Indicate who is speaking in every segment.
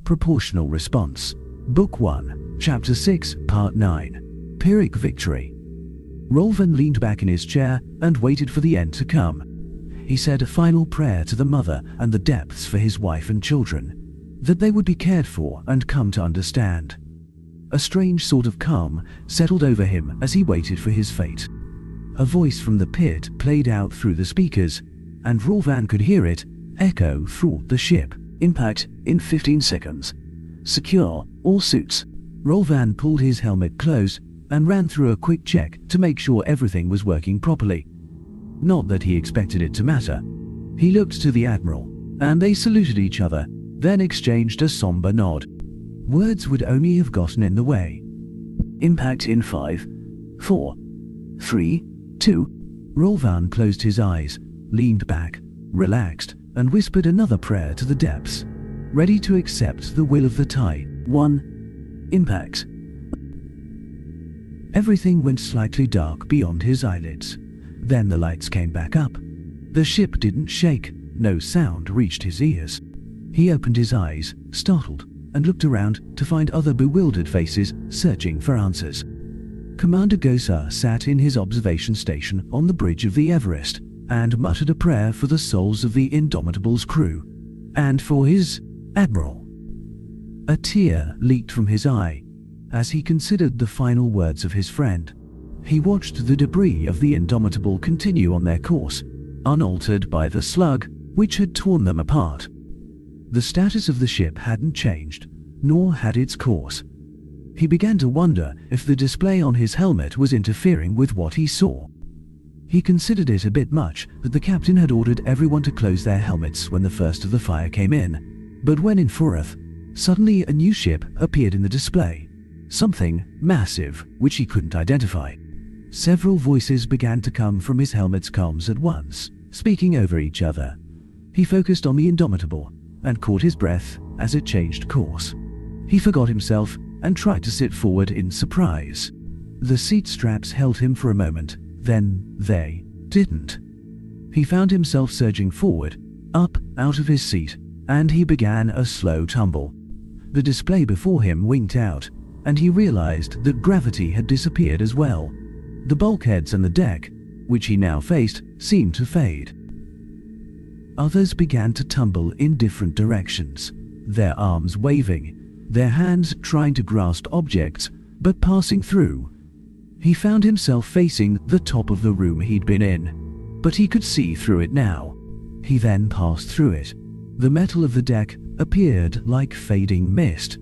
Speaker 1: Proportional Response. Book 1, Chapter 6, Part 9. Pyrrhic Victory. Rolvan leaned back in his chair and waited for the end to come. He said a final prayer to the mother and the depths for his wife and children, that they would be cared for and come to understand. A strange sort of calm settled over him as he waited for his fate. A voice from the pit played out through the speakers, and Rolvan could hear it echo through the ship. Impact in 15 seconds. Secure all suits. Rolvan pulled his helmet close and ran through a quick check to make sure everything was working properly. Not that he expected it to matter. He looked to the Admiral, and they saluted each other, then exchanged a somber nod. Words would only have gotten in the way. Impact in 5, 4, 3, 2. Rolvan closed his eyes, leaned back, relaxed, and whispered another prayer to the depths, ready to accept the will of the tide. 1. Impact. Everything went slightly dark beyond his eyelids. Then the lights came back up. The ship didn't shake, no sound reached his ears. He opened his eyes, startled, and looked around to find other bewildered faces searching for answers. Commander Gosar sat in his observation station on the bridge of the Everest and muttered a prayer for the souls of the Indomitable's crew, and for his Admiral. A tear leaked from his eye as he considered the final words of his friend. He watched the debris of the Indomitable continue on their course, unaltered by the slug which had torn them apart. The status of the ship hadn't changed, nor had its course. He began to wonder if the display on his helmet was interfering with what he saw. He considered it a bit much that the captain had ordered everyone to close their helmets when the first of the fire came in, but when in Fearadhach, suddenly a new ship appeared in the display, something massive which he couldn't identify. Several voices began to come from his helmet's comms at once, speaking over each other. He focused on the Indomitable and caught his breath as it changed course. He forgot himself and tried to sit forward in surprise. The seat straps held him for a moment, then they didn't. He found himself surging forward, up out of his seat, and he began a slow tumble. The display before him winked out, and he realized that gravity had disappeared as well. The bulkheads and the deck, which he now faced, seemed to fade. Others began to tumble in different directions, their arms waving, their hands trying to grasp objects, but passing through. He found himself facing the top of the room he'd been in, but he could see through it now. He then passed through it. The metal of the deck appeared like fading mist.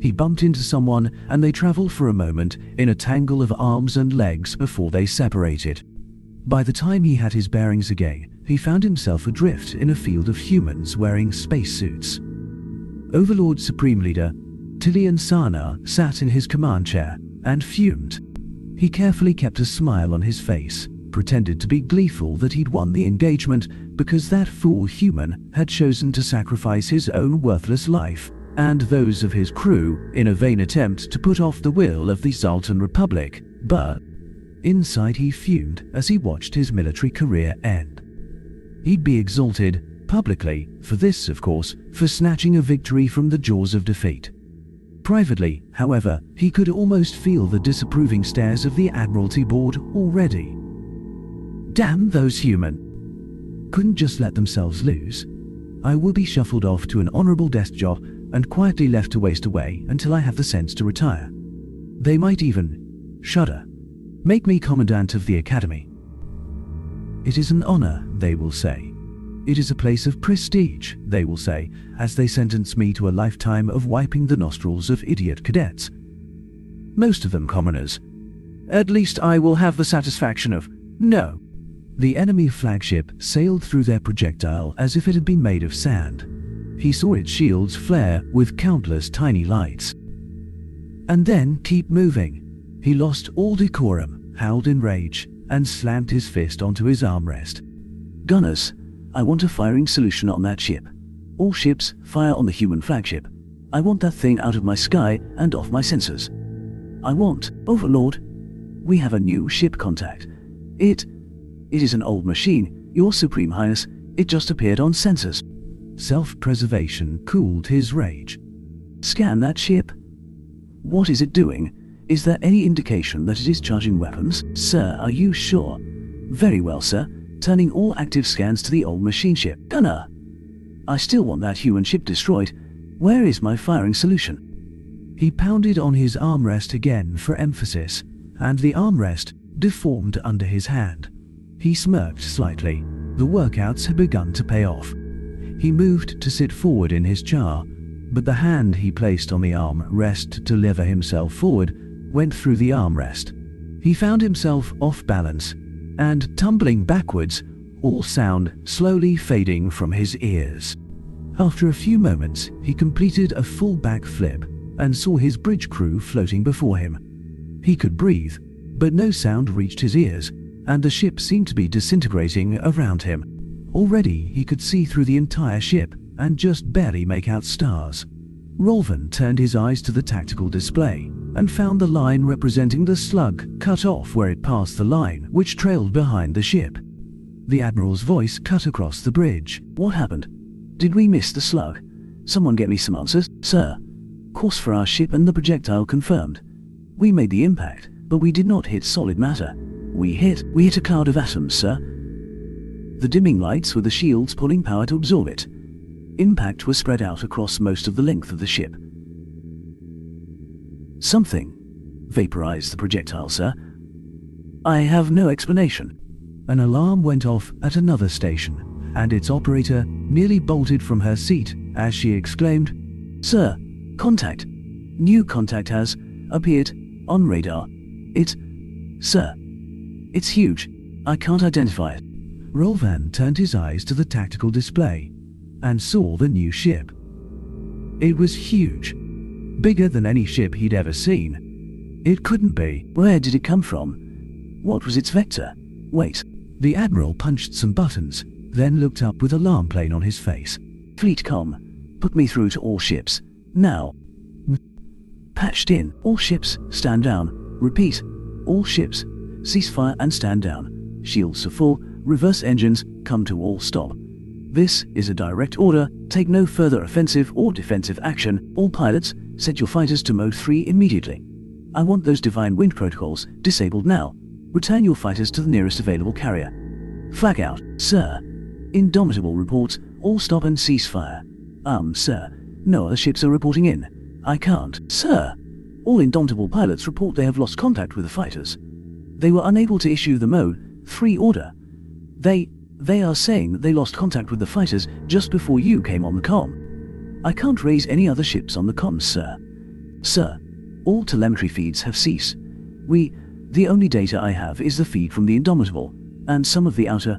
Speaker 1: He bumped into someone and they traveled for a moment in a tangle of arms and legs before they separated. By the time he had his bearings again, he found himself adrift in a field of humans wearing spacesuits. Overlord Supreme Leader Tilian Sana sat in his command chair and fumed. He carefully kept a smile on his face, pretended to be gleeful that he'd won the engagement because that fool human had chosen to sacrifice his own worthless life and those of his crew in a vain attempt to put off the will of the Zoltan Republic, but inside he fumed as he watched his military career end. He'd be exalted, publicly, for this, of course, for snatching a victory from the jaws of defeat. Privately, however, he could almost feel the disapproving stares of the Admiralty Board already. Damn those human! Couldn't just let themselves lose. I will be shuffled off to an honorable desk job and quietly left to waste away until I have the sense to retire. They might even, shudder, make me Commandant of the Academy. It is an honor, they will say. It is a place of prestige, they will say, as they sentence me to a lifetime of wiping the nostrils of idiot cadets. Most of them commoners. At least I will have the satisfaction of no. The enemy flagship sailed through their projectile as if it had been made of sand. He saw its shields flare with countless tiny lights. And then keep moving. He lost all decorum, howled in rage, and slammed his fist onto his armrest. Gunners, I want a firing solution on that ship. All ships fire on the human flagship. I want that thing out of my sky and off my sensors. I want, Overlord. We have a new ship contact. It is an old machine, Your Supreme Highness. It just appeared on sensors. Self-preservation cooled his rage. Scan that ship. What is it doing? Is there any indication that it is charging weapons? Sir, are you sure? Very well, sir. Turning all active scans to the old machine ship. Gunner! I still want that human ship destroyed. Where is my firing solution? He pounded on his armrest again for emphasis, and the armrest deformed under his hand. He smirked slightly. The workouts had begun to pay off. He moved to sit forward in his chair, but the hand he placed on the armrest to lever himself forward went through the armrest. He found himself off balance and tumbling backwards, all sound slowly fading from his ears. After a few moments, he completed a full back flip and saw his bridge crew floating before him. He could breathe, but no sound reached his ears, and the ship seemed to be disintegrating around him. Already he could see through the entire ship and just barely make out stars. Rolvan turned his eyes to the tactical display and found the line representing the slug cut off where it passed the line which trailed behind the ship. The Admiral's voice cut across the bridge. What happened? Did we miss the slug? Someone get me some answers. Sir, course for our ship and the projectile confirmed. We made the impact, but we did not hit solid matter. We hit a cloud of atoms, sir. The dimming lights were the shields pulling power to absorb it. Impact was spread out across most of the length of the ship. Something vaporized the projectile, sir. I have no explanation. An alarm went off at another station, and its operator nearly bolted from her seat as she exclaimed, Sir, contact. New contact has appeared on radar. Sir, it's huge. I can't identify it. Rolvan turned his eyes to the tactical display and saw the new ship. It was huge, bigger than any ship he'd ever seen. It couldn't be. Where did it come from? What was its vector? Wait. The Admiral punched some buttons, then looked up with alarm plain on his face. Fleet comm. Put me through to all ships. Now. Patched in. All ships, stand down. Repeat. All ships, cease fire and stand down. Shields are full. Reverse engines, come to all stop. This is a direct order. Take no further offensive or defensive action. All pilots, set your fighters to mode 3 immediately. I want those divine wind protocols disabled now. Return your fighters to the nearest available carrier. Flag out. Sir. Indomitable reports. All stop and cease fire. Sir. No other ships are reporting in. I can't. Sir. All Indomitable pilots report they have lost contact with the fighters. They were unable to issue the mode 3 order. They are saying that they lost contact with the fighters just before you came on the comm. I can't raise any other ships on the comms, sir. Sir, all telemetry feeds have ceased. The only data I have is the feed from the Indomitable, and some of the outer...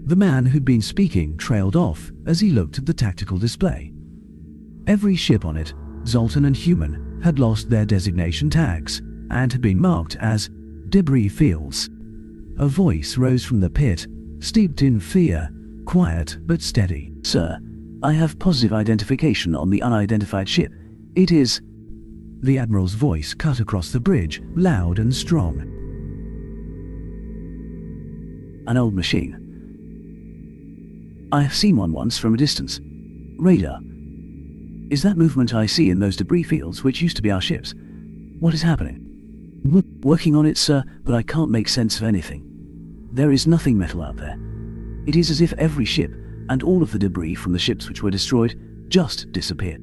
Speaker 1: The man who'd been speaking trailed off as he looked at the tactical display. Every ship on it, Zoltan and human, had lost their designation tags and had been marked as debris fields. A voice rose from the pit, steeped in fear, quiet but steady. Sir, I have positive identification on the unidentified ship. It is... The Admiral's voice cut across the bridge, loud and strong. An old machine. I have seen one once from a distance. Radar. Is that movement I see in those debris fields which used to be our ships? What is happening? Working on it, sir, but I can't make sense of anything. There is nothing metal out there. It is as if every ship, and all of the debris from the ships which were destroyed, just disappeared.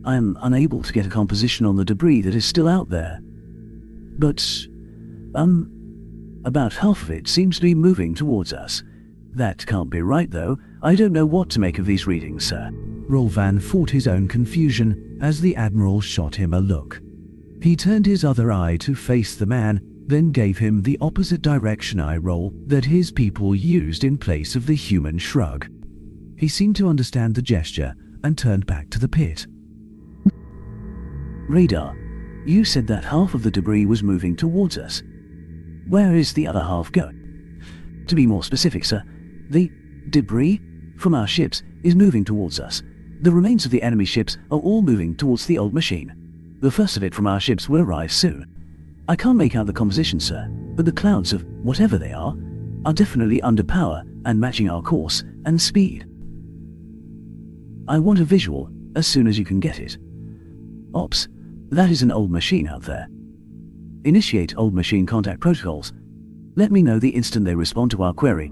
Speaker 1: I am unable to get a composition on the debris that is still out there. But, about half of it seems to be moving towards us. That can't be right, though. I don't know what to make of these readings, sir. Rolvan fought his own confusion as the Admiral shot him a look. He turned his other eye to face the man, then gave him the opposite direction eye roll that his people used in place of the human shrug. He seemed to understand the gesture and turned back to the pit. Radar, you said that half of the debris was moving towards us. Where is the other half going? To be more specific, sir, the debris from our ships is moving towards us. The remains of the enemy ships are all moving towards the old machine. The first of it from our ships will arrive soon. I can't make out the composition, sir, but the clouds of whatever they are definitely under power and matching our course and speed. I want a visual as soon as you can get it. Ops, that is an old machine out there. Initiate old machine contact protocols. Let me know the instant they respond to our query,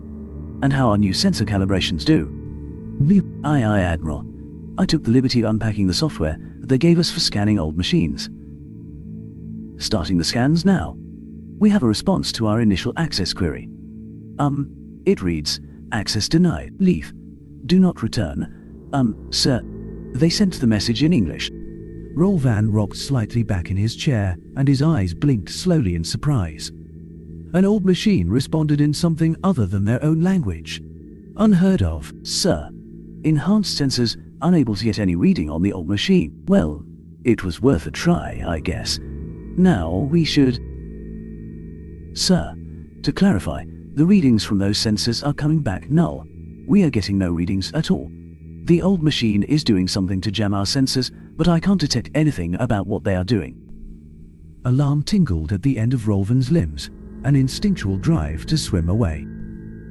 Speaker 1: and how our new sensor calibrations do. Aye, Admiral. I took the liberty of unpacking the software that they gave us for scanning old machines. Starting the scans now. We have a response to our initial access query. It reads, access denied, leave, do not return. Sir, they sent the message in English. Rolvan rocked slightly back in his chair, and his eyes blinked slowly in surprise. An old machine responded in something other than their own language. Unheard of, sir. Enhanced sensors unable to get any reading on the old machine. Well, it was worth a try, I guess. Now we should... Sir, to clarify, the readings from those sensors are coming back null. We are getting no readings at all. The old machine is doing something to jam our sensors, but I can't detect anything about what they are doing. Alarm tingled at the end of Rolvan's limbs, an instinctual drive to swim away.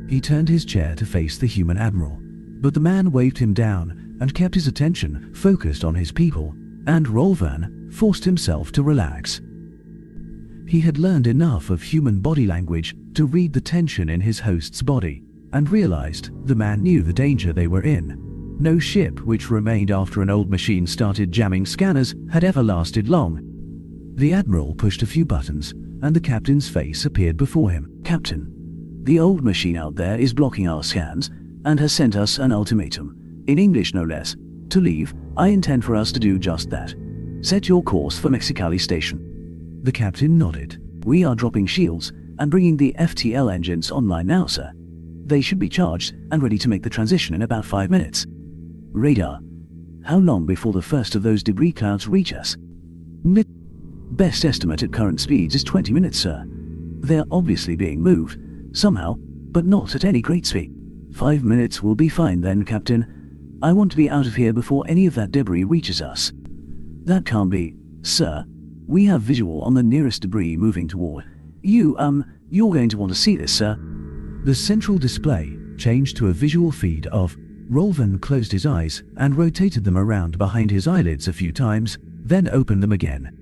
Speaker 1: He turned his chair to face the human admiral, but the man waved him down and kept his attention focused on his people, and Rolvan forced himself to relax. He had learned enough of human body language to read the tension in his host's body, and realized the man knew the danger they were in. No ship which remained after an old machine started jamming scanners had ever lasted long. The Admiral pushed a few buttons, and the captain's face appeared before him. Captain, the old machine out there is blocking our scans, and has sent us an ultimatum, in English no less. To leave, I intend for us to do just that. Set your course for Mexicali Station. The captain nodded. We are dropping shields, and bringing the FTL engines online now, sir. They should be charged and ready to make the transition in about 5 minutes. Radar. How long before the first of those debris clouds reach us? Best estimate at current speeds is 20 minutes, sir. They are obviously being moved, somehow, but not at any great speed. 5 minutes will be fine then, Captain. I want to be out of here before any of that debris reaches us. That can't be, sir. We have visual on the nearest debris moving toward. You're going to want to see this, sir. The central display changed to a visual feed of... Rolvan closed his eyes and rotated them around behind his eyelids a few times, then opened them again.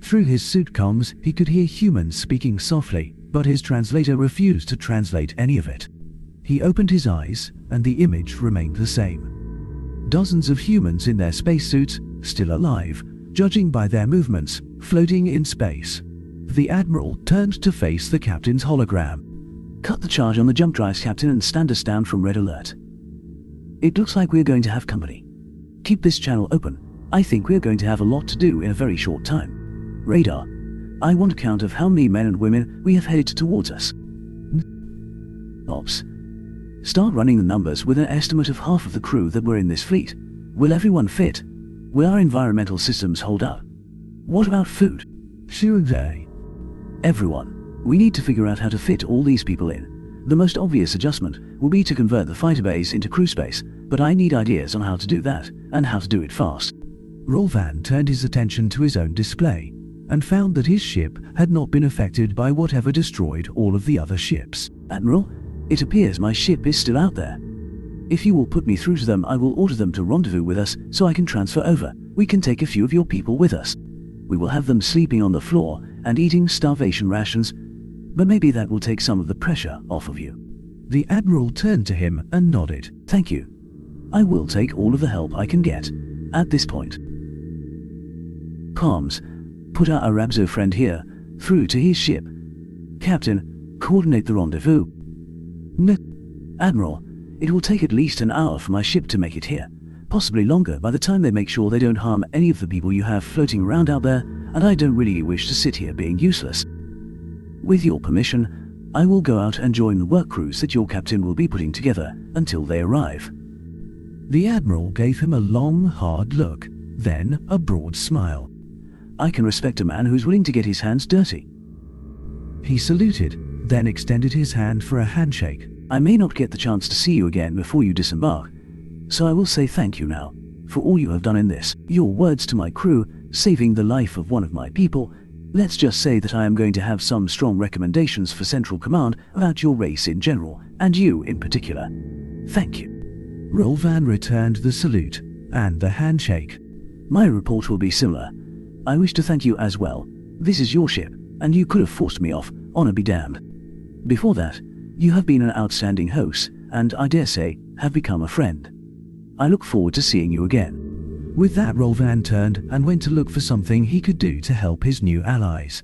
Speaker 1: Through his suit comms, he could hear humans speaking softly, but his translator refused to translate any of it. He opened his eyes, and the image remained the same. Dozens of humans in their spacesuits, still alive, judging by their movements, floating in space. The Admiral turned to face the captain's hologram. Cut the charge on the jump drives, Captain, and stand us down from red alert. It looks like we're going to have company. Keep this channel open. I think we're going to have a lot to do in a very short time. Radar. I want a count of how many men and women we have headed towards us. Ops. Start running the numbers with an estimate of half of the crew that were in this fleet. Will everyone fit? Will our environmental systems hold up? What about food? Sure they. Everyone. We need to figure out how to fit all these people in. The most obvious adjustment will be to convert the fighter base into crew space, but I need ideas on how to do that, and how to do it fast. Rolvan turned his attention to his own display, and found that his ship had not been affected by whatever destroyed all of the other ships. Admiral, it appears my ship is still out there. If you will put me through to them, I will order them to rendezvous with us so I can transfer over. We can take a few of your people with us. We will have them sleeping on the floor and eating starvation rations, but maybe that will take some of the pressure off of you. The Admiral turned to him and nodded. Thank you. I will take all of the help I can get, at this point. Comms, put our Arabzo friend here, through to his ship. Captain, coordinate the rendezvous. Admiral, it will take at least an hour for my ship to make it here, possibly longer by the time they make sure they don't harm any of the people you have floating around out there, and I don't really wish to sit here being useless. With your permission, I will go out and join the work crews that your captain will be putting together until they arrive. The Admiral gave him a long, hard look, then a broad smile. I can respect a man who's willing to get his hands dirty. He saluted, then extended his hand for a handshake. I may not get the chance to see you again before you disembark, so I will say thank you now, for all you have done in this. Your words to my crew, saving the life of one of my people. Let's just say that I am going to have some strong recommendations for Central Command about your race in general, and you in particular. Thank you. Rolvan returned the salute and the handshake. My report will be similar. I wish to thank you as well. This is your ship, and you could have forced me off, honor be damned. Before that, you have been an outstanding host, and I dare say, have become a friend. I look forward to seeing you again." With that, Rolvan turned and went to look for something he could do to help his new allies.